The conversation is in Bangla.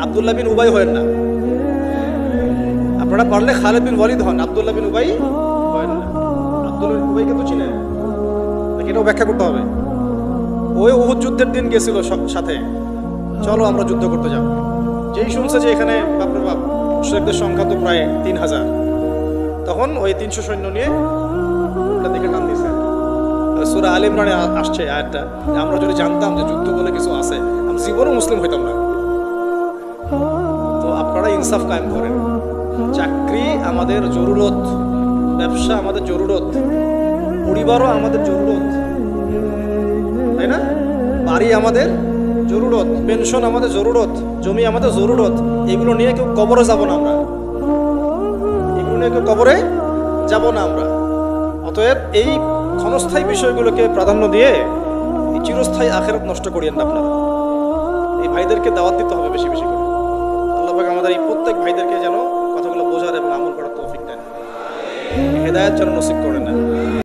আব্দুল্লাহ বিন উবাই হয়েন না। আপনারা পারলে খালিদ বিন ওয়ালিদ হন, আব্দুল্লাহ বিন উবাই হয়েন না। আব্দুল্লাহ বিন উবাইকে তো চিনেন, এটাও ব্যাখ্যা করতে হবে। ওই উহুদ যুদ্ধের দিন গেছিল সাথে, চলো আমরা যুদ্ধ করতে যাব। যেই শুনছে যে এখানে বাপরে বাপ মুশরিকদের সংখ্যা তো প্রায় 3000, তখন ওই 300 সৈন্য নিয়ে দিকে টান দিয়েছে। সূরা আলে ইমরানে আসছে আয়াতটা, আমরা যদি জানতাম যে যুদ্ধ বলে কিছু আছে আমি জীবনও মুসলিম হইতাম না। তো আপনারা ইনসাফ কায়েম করেন। চাকরি আমাদের জরুরত, ব্যবসা আমাদের জরুরত, পরিবারও আমাদের জরুরত, তাই না? বাড়ি আমাদের জরুরত, পেনশন আমাদের জরুরত, জমি আমাদের জরুরত। এগুলো নিয়ে কেউ কবরে যাব না আমরা, এগুলো নিয়ে কেউ কবরে যাব না আমরা। অতএব এই ক্ষণস্থায়ী বিষয়গুলোকে প্রাধান্য দিয়ে এই চিরস্থায়ী আখিরাত নষ্ট করিয়েন না আপনারা। এই ভাইদেরকে দাওয়াত দিতে হবে বেশি বেশি করে। আল্লাহ পাক আমাদের এই প্রত্যেক ভাইদেরকে যেন কথাগুলো বোঝার এবং আমল করার তৌফিক দেন, হেদায়েত যেন নসিব করে না।